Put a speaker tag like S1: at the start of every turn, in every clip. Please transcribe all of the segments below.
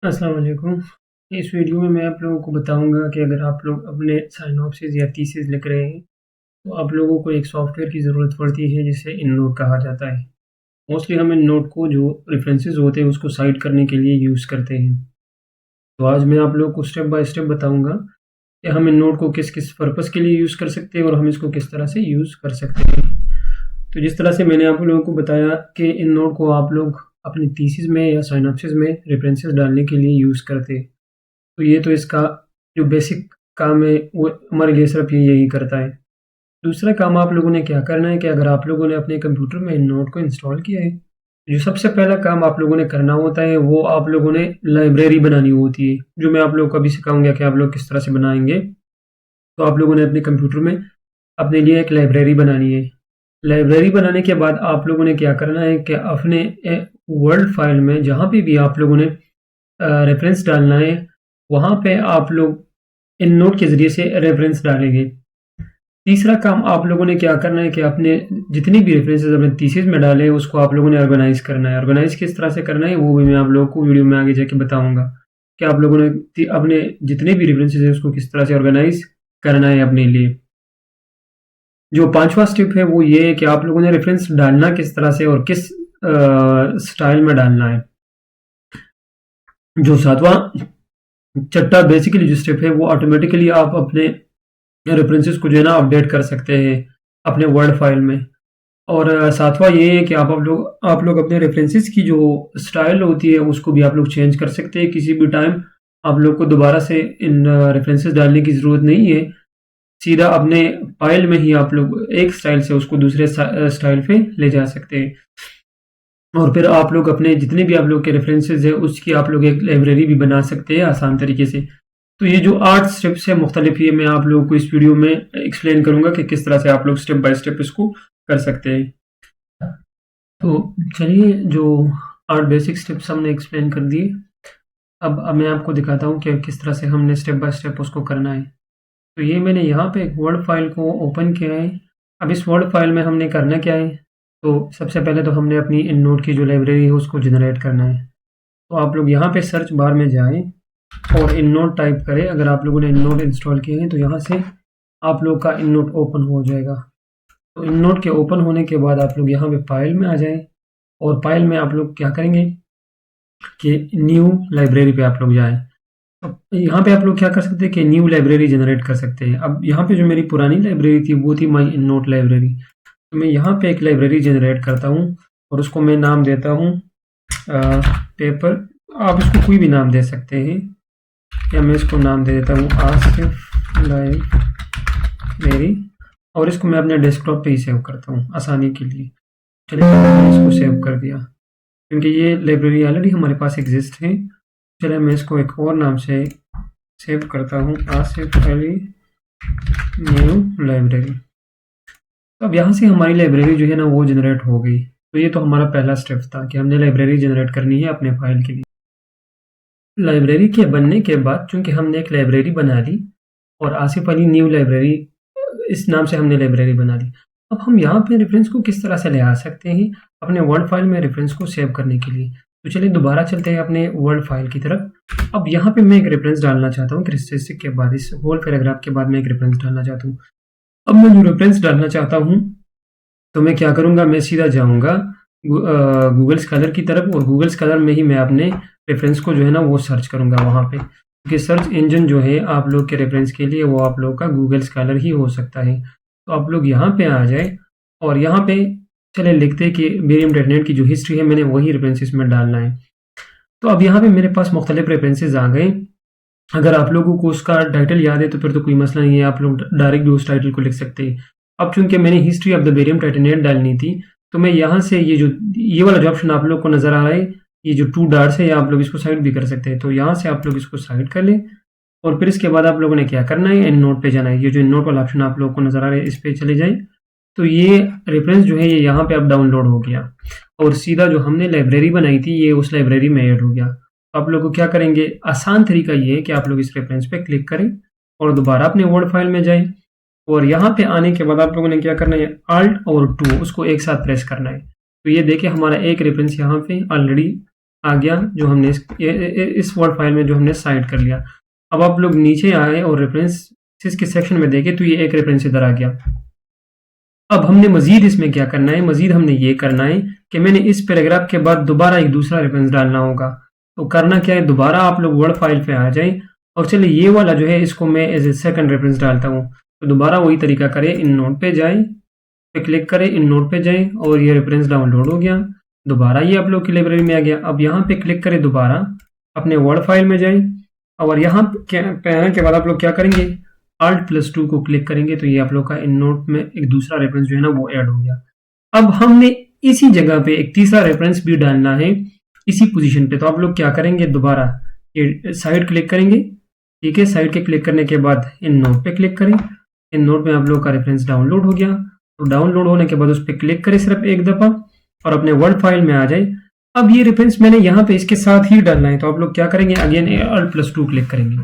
S1: अस्सलाम वालेकुम। इस वीडियो में मैं आप लोगों को बताऊंगा कि अगर आप लोग अपने साइनॉप्सिस या थीसिस लिख रहे हैं तो आप लोगों को एक सॉफ्टवेयर की ज़रूरत पड़ती है जिसे इननोट कहा जाता है। मोस्टली हम इननोट को जो रेफरेंसेस होते हैं उसको साइट करने के लिए यूज़ करते हैं। तो आज मैं आप लोगों को स्टेप बाय स्टेप बताऊंगा कि हम इननोट को किस किस पर्पज़ के लिए यूज़ कर सकते हैं और हम इसको किस तरह से यूज़ कर सकते हैं। तो जिस तरह से मैंने आप लोगों को बताया कि इननोट को आप लोग अपनी थीसिस में या साइनॉप्सिस में रेफरेंसेस डालने के लिए यूज़ करते हैं। तो ये तो इसका जो बेसिक काम है वो हमारे लिए सिर्फ ये यही करता है। दूसरा काम आप लोगों ने क्या करना है कि अगर आप लोगों ने अपने कंप्यूटर में नोट को इंस्टॉल किया है, जो सबसे पहला काम आप लोगों ने करना होता है वो आप लोगों ने लाइब्रेरी बनानी होती है, जो मैं आप लोगों को अभी सिखाऊँगा कि आप लोग किस तरह से बनाएँगे। तो आप लोगों ने अपने कंप्यूटर में अपने लिए एक लाइब्रेरी बनानी है। लाइब्रेरी बनाने के बाद आप लोगों ने क्या करना है कि अपने वर्ड फाइल में जहाँ पे भी आप लोगों ने रेफरेंस डालना है, वहाँ पे आप लोग इन नोट के ज़रिए से रेफरेंस डालेंगे। तीसरा काम आप लोगों ने क्या करना है कि अपने जितनी भी रेफरेंसेस अपने थीसिस में डाले हैं उसको आप लोगों ने ऑर्गेनाइज़ करना है। ऑर्गेनाइज़ किस तरह से करना है वो भी मैं आप लोगों को वीडियो में आगे जाके बताऊँगा कि आप लोगों ने अपने जितने भी रेफरेंसेस हैं उसको किस तरह से ऑर्गेनाइज़ करना है अपने लिए। जो पाँचवा स्टेप है वो ये है कि आप लोगों ने रेफरेंस डालना किस तरह से और किस स्टाइल में डालना है। जो सातवां छठा बेसिकली जो स्टेप है वो ऑटोमेटिकली आप अपने रेफरेंसेस को जो है ना अपडेट कर सकते हैं अपने वर्ड फाइल में। और सातवां ये है कि आप लोग अपने रेफरेंसेस की जो स्टाइल होती है उसको भी आप लोग चेंज कर सकते हैं किसी भी टाइम। आप लोग को दोबारा से इन रेफरेंसेस डालने की ज़रूरत नहीं है। सीधा अपने फाइल में ही आप लोग एक स्टाइल से उसको दूसरे स्टाइल पे ले जा सकते हैं। और फिर आप लोग अपने जितने भी आप लोग के रेफरेंसेस है उसकी आप लोग एक लाइब्रेरी भी बना सकते हैं आसान तरीके से। तो ये जो 8 स्टेप्स है मुख्तलिफ, ये मैं आप लोगों को इस वीडियो में एक्सप्लेन करूंगा कि किस तरह से आप लोग स्टेप बाय स्टेप इसको कर सकते हैं। तो चलिए, जो 8 बेसिक स्टेप्स हमने एक्सप्लेन कर दिए, अब मैं आपको दिखाता हूँ कि किस तरह से हमने स्टेप बाय स्टेप उसको करना है। तो ये मैंने यहाँ पे एक वर्ड फाइल को ओपन किया है। अब इस वर्ड फाइल में हमने करना क्या है, तो सबसे पहले तो हमने अपनी इन नोट की जो लाइब्रेरी है उसको जनरेट करना है। तो आप लोग यहाँ पे सर्च बार में जाएं और इन नोट टाइप करें। अगर आप लोगों ने इन नोट इंस्टॉल किए हैं तो यहाँ से आप लोग का इन नोट ओपन हो जाएगा। तो इन नोट के ओपन होने के बाद आप लोग यहाँ पे फाइल में आ जाएं और फाइल में आप लोग क्या करेंगे कि न्यू लाइब्रेरी पे आप लोग जाएं। अब यहाँ पे आप लोग क्या कर सकते हैं कि न्यू लाइब्रेरी जनरेट कर सकते हैं। अब यहाँ पे जो मेरी पुरानी लाइब्रेरी थी वो थी माई इन नोट लाइब्रेरी। तो मैं यहाँ पे एक लाइब्रेरी जनरेट करता हूँ और उसको मैं नाम देता हूँ पेपर। आप इसको कोई भी नाम दे सकते हैं, या मैं इसको नाम दे देता हूँ आसिफ लाइब्रेरी, और इसको मैं अपने डेस्कटॉप पे ही सेव करता हूँ आसानी के लिए। चलिए, मैंने इसको सेव कर दिया क्योंकि ये लाइब्रेरी ऑलरेडी हमारे पास एग्जिस्ट है। चलिए, मैं इसको एक और नाम से सेव करता हूँ, आसिफ अली न्यू लाइब्रेरी। तो अब यहाँ से हमारी लाइब्रेरी जो है ना वो जनरेट हो गई। तो ये तो हमारा पहला स्टेप था कि हमने लाइब्रेरी जनरेट करनी है अपने फाइल के लिए। लाइब्रेरी के बनने के बाद चूंकि हमने एक लाइब्रेरी बना ली और आसिफ अली न्यू लाइब्रेरी इस नाम से हमने लाइब्रेरी बना ली, अब हम यहाँ पे रेफरेंस को किस तरह से ले आ सकते हैं अपने वर्ड फाइल में रेफरेंस को सेव करने के लिए। तो चलिए दोबारा चलते हैं अपने वर्ड फाइल की तरफ। अब यहाँ पे मैं एक रेफरेंस डालना चाहता हूँ, कैरेक्टरिस्टिक के बाद इस होल पैराग्राफ के बाद मैं एक रेफरेंस डालना चाहता हूँ। अब मैं जो रेफरेंस डालना चाहता हूँ तो मैं क्या करूँगा, मैं सीधा जाऊँगा गूगल स्कॉलर की तरफ और गूगल स्कॉलर में ही मैं अपने रेफरेंस को जो है ना वो सर्च करूँगा वहाँ पे, क्योंकि सर्च इंजन जो है आप लोग के रेफरेंस के लिए वो आप लोग का गूगल स्कॉलर ही हो सकता है। तो आप लोग यहाँ पे आ जाए और यहाँ पे चले लिखते हैं कि मेरियम डॉट की जो हिस्ट्री है मैंने वही रेफरेंसेस में डालना है। तो अब यहाँ पे मेरे पास मुख्तलिफ रेफरेंसेस आ गए। अगर आप लोगों को उसका टाइटल याद है तो फिर तो कोई मसला नहीं है, आप लोग डायरेक्ट भी उस टाइटल को लिख सकते हैं। अब चूंकि मैंने history of the barium titanate डालनी थी तो मैं यहाँ से ये वाला जो ऑप्शन आप लोग को नज़र आ रहा है, ये जो 2 डॉट्स है, आप लोग इसको साइड भी कर सकते हैं। तो यहाँ से आप लोग इसको साइड कर लें और फिर इसके बाद आप लोगों ने क्या करना है, इन नोट पे जाना है। ये जो इन नोट वाला ऑप्शन आप लोगों को नज़र आ रहा है इस पे चले जाए। तो ये रेफरेंस जो है ये यहाँ पे अब डाउनलोड हो गया और सीधा जो हमने लाइब्रेरी बनाई थी ये उस लाइब्रेरी में ऐड हो गया। तो आप लोग को क्या करेंगे, आसान तरीका ये है कि आप लोग इस रेफरेंस पे क्लिक करें और दोबारा अपने वर्ड फाइल में जाएं और यहाँ पे आने के बाद आप लोगों ने क्या करना है, Alt और 2 उसको एक साथ प्रेस करना है। तो ये देखिए हमारा एक रेफरेंस यहाँ पे ऑलरेडी आ गया जो हमने इस वर्ड फाइल में जो हमने साइड कर लिया। अब आप लोग नीचे आए और रेफरेंसेस के सेक्शन में देखें तो ये एक रेफरेंस इधर आ गया। अब हमने मजीद इसमें क्या करना है, मजीद हमने ये करना है कि मैंने इस पैराग्राफ के बाद दोबारा एक दूसरा रेफरेंस डालना होगा। तो करना क्या है, दोबारा आप लोग वर्ड फाइल पे आ जाएं और चलिए ये वाला जो है इसको मैं एज ए सेकंड रेफरेंस डालता हूँ। तो दोबारा वही तरीका करें, इन नोट पे जाएं, पे क्लिक करें, इन नोट पे जाएं और ये रेफरेंस डाउनलोड हो गया। दोबारा ये आप लोग की लाइब्रेरी में आ गया। अब यहाँ पे क्लिक करें, दोबारा अपने वर्ड फाइल में जाएं और यहाँ पे आने के बाद आप लोग क्या करेंगे, Alt+2 को क्लिक करेंगे तो ये आप लोग का इन नोट में एक दूसरा रेफरेंस जो है ना वो ऐड हो गया। अब हमने इसी जगह पे एक तीसरा रेफरेंस भी डालना है इसी पोजीशन पे। तो आप लोग क्या करेंगे, दोबारा ये साइड क्लिक करेंगे, ठीक है। साइड के क्लिक करने के बाद इन नोट पे क्लिक करें। इन नोट में आप लोग का रेफरेंस डाउनलोड हो गया। तो डाउनलोड होने के बाद उस पर क्लिक करें सिर्फ एक दफ़ा और अपने वर्ड फाइल में आ जाए। अब ये रेफरेंस मैंने यहाँ पे इसके साथ ही डालना है। तो आप लोग क्या करेंगे, अगेन Alt+2 क्लिक करेंगे।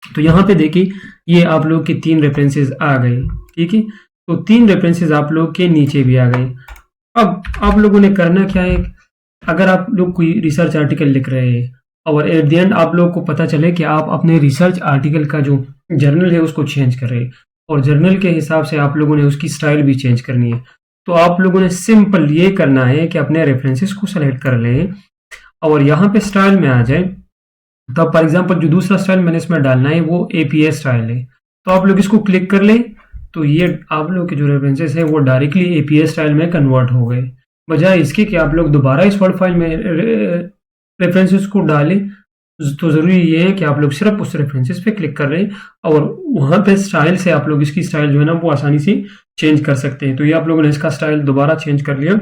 S1: तो यहाँ पे देखिए ये आप लोग के 3 रेफरेंसेस आ गए, ठीक है। तो 3 रेफरेंसेस आप लोग के नीचे भी आ गए। अब आप लोगों ने करना क्या है, अगर आप लोग कोई रिसर्च आर्टिकल लिख रहे हैं और एट द एंड आप लोग को पता चले कि आप अपने रिसर्च आर्टिकल का जो जर्नल है उसको चेंज कर रहे हैं और जर्नल के हिसाब से आप लोगों ने उसकी स्टाइल भी चेंज करनी है, तो आप लोगों ने सिंपल ये करना है कि अपने रेफरेंसेस को सेलेक्ट कर लें और यहाँ पे स्टाइल में आ जाए। तो फॉर एग्जांपल जो दूसरा स्टाइल मैंने इसमें डालना है वो एपीएस स्टाइल है। तो आप लोग इसको क्लिक कर लें तो ये आप लोग के जो रेफरेंसेस है वो डायरेक्टली एपीएस स्टाइल में कन्वर्ट हो गए, बजाय इसके कि आप लोग दोबारा इस वर्ड फाइल में रेफरेंसेस को डालें। तो ज़रूरी ये है कि आप लोग सिर्फ उस रेफरेंसेस पे क्लिक कर रहे हैं और वहाँ पे स्टाइल से आप लोग इसकी स्टाइल जो है ना वो आसानी से चेंज कर सकते हैं। तो ये आप लोगों ने इसका स्टाइल दोबारा चेंज कर लिया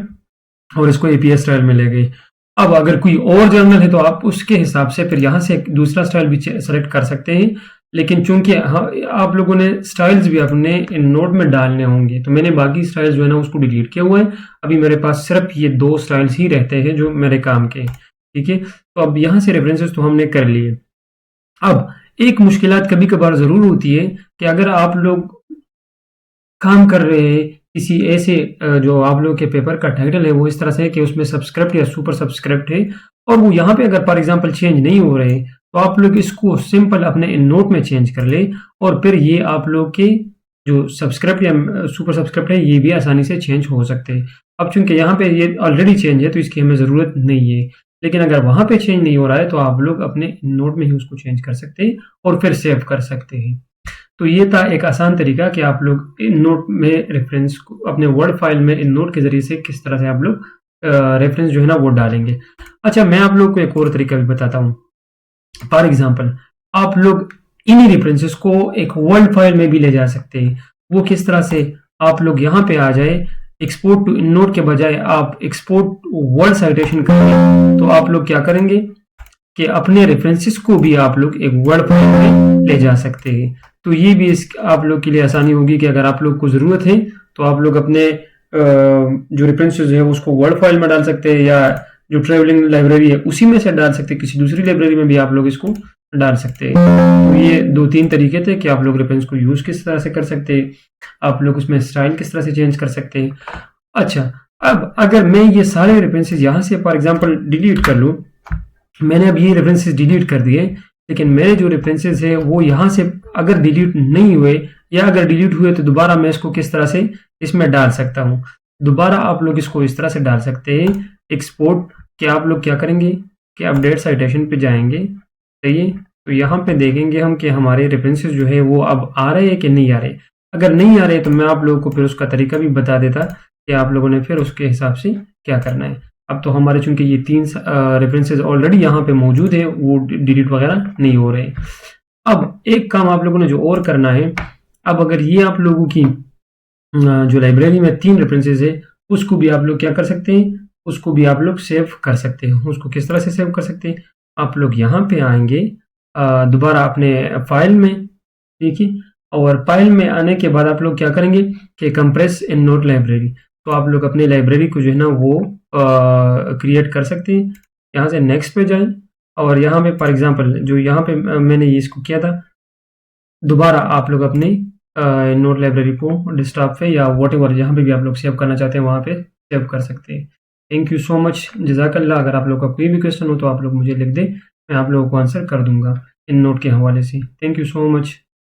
S1: और इसको एपीएस स्टाइल में ले गए। अब अगर कोई और जर्नल है तो आप उसके हिसाब से फिर यहाँ से दूसरा स्टाइल भी सेलेक्ट कर सकते हैं, लेकिन चूंकि आप लोगों ने स्टाइल्स भी अपने इन नोट में डालने होंगे तो मैंने बाकी स्टाइल्स जो है ना उसको डिलीट किया हुआ है। अभी मेरे पास सिर्फ ये 2 स्टाइल्स ही रहते हैं जो मेरे काम के, ठीक है। तो अब यहाँ से रेफरेंसेस तो हमने कर लिए। अब एक मुश्किलात कभी कभार ज़रूर होती है कि अगर आप लोग काम कर रहे हैं किसी ऐसे जो आप लोग के पेपर का टाइटल है वो इस तरह से है कि उसमें सब्सक्रिप्ट या सुपर सब्सक्रिप्ट है और वो यहाँ पे अगर फॉर एग्जांपल चेंज नहीं हो रहे तो आप लोग इसको सिंपल अपने इन नोट में चेंज कर ले और फिर ये आप लोग के जो सब्सक्रिप्ट या सुपर सब्सक्रिप्ट है ये भी आसानी से चेंज हो सकते हैं। अब चूंकि यहाँ पे ये ऑलरेडी चेंज है तो इसकी हमें ज़रूरत नहीं है, लेकिन अगर वहाँ पे चेंज नहीं हो रहा है तो आप लोग अपने नोट में ही उसको चेंज कर सकते हैं और फिर सेव कर सकते हैं। तो ये था एक आसान तरीका कि आप लोग इन नोट में रेफरेंस को अपने वर्ड फाइल में इन नोट के ज़रिए से किस तरह से आप लोग रेफरेंस जो है ना वो डालेंगे। अच्छा, मैं आप लोग को एक और तरीका भी बताता हूँ। फॉर एग्जांपल आप लोग इन्हीं रेफरेंसेस को एक वर्ड फाइल में भी ले जा सकते हैं। वो किस तरह से, आप लोग यहाँ पे आ जाए, एक्सपोर्ट टू इन नोट के बजाय आप एक्सपोर्ट वर्ड साइटेशन करेंगे तो आप लोग क्या करेंगे कि अपने रेफरेंसेस को भी आप लोग एक वर्ड फाइल में ले जा सकते हैं। तो ये भी इस आप लोग के लिए आसानी होगी कि अगर आप लोग को ज़रूरत है तो आप लोग अपने जो रेफरेंसेस है उसको वर्ड फाइल में डाल सकते हैं या जो ट्रेवलिंग लाइब्रेरी है उसी में से डाल सकते हैं, किसी दूसरी लाइब्रेरी में भी आप लोग इसको डाल सकते हैं। तो ये 2-3 तरीके थे कि आप लोग रेफरेंस को यूज़ किस तरह से कर सकते हैं, आप लोग उसमें स्टाइल किस तरह से चेंज कर सकते हैं। अच्छा, अब अगर मैं ये सारे रेफरेंसेस यहाँ से फॉर एग्जाम्पल डिलीट कर लूँ, मैंने अब ये रेफरेंसेस डिलीट कर दिए, लेकिन मेरे जो रेफरेंसेस है वो यहाँ से अगर डिलीट नहीं हुए या अगर डिलीट हुए तो दोबारा मैं इसको किस तरह से इसमें डाल सकता हूँ। दोबारा आप लोग इसको इस तरह से डाल सकते हैं, एक्सपोर्ट के आप लोग क्या करेंगे कि अपडेट साइटेशन पे जाएंगे, सही है। तो यहाँ पे देखेंगे हम कि हमारे रेफरेंसेस जो है वो अब आ रहे हैं कि नहीं आ रहे। अगर नहीं आ रहे तो मैं आप लोगों को फिर उसका तरीका भी बता देता कि आप लोगों ने फिर उसके हिसाब से क्या करना है। अब तो हमारे चूंकि ये 3 रेफरेंसेस ऑलरेडी यहाँ पे मौजूद है, वो डिलीट वगैरह नहीं हो रहे। अब एक काम आप लोगों ने जो और करना है, अब अगर ये आप लोगों की जो लाइब्रेरी में 3 रेफरेंसेस है उसको भी आप लोग क्या कर सकते हैं, उसको भी आप लोग सेव कर सकते हैं। उसको किस तरह से सेव कर सकते हैं, आप लोग यहाँ पे आएंगे दोबारा अपने फाइल में, ठीक है। और फाइल में आने के बाद आप लोग क्या करेंगे कि कंप्रेस इन नोट लाइब्रेरी, तो आप लोग अपनी लाइब्रेरी को जो है ना वो क्रिएट कर सकते हैं। यहाँ से नेक्स्ट पे जाएं और यहाँ पे फॉर एग्जांपल जो यहाँ पे मैंने ये इसको किया था, दोबारा आप लोग अपनी नोट लाइब्रेरी को डेस्कटॉप पे या व्हाटएवर जहाँ पे भी आप लोग सेव करना चाहते हैं वहाँ पे सेव कर सकते हैं। थैंक यू सो मच, जज़ाकल्लाह। अगर आप लोग का कोई भी क्वेश्चन हो तो आप लोग मुझे लिख दें, मैं आप लोगों को आंसर कर दूँगा इन नोट के हवाले से। Thank you so much.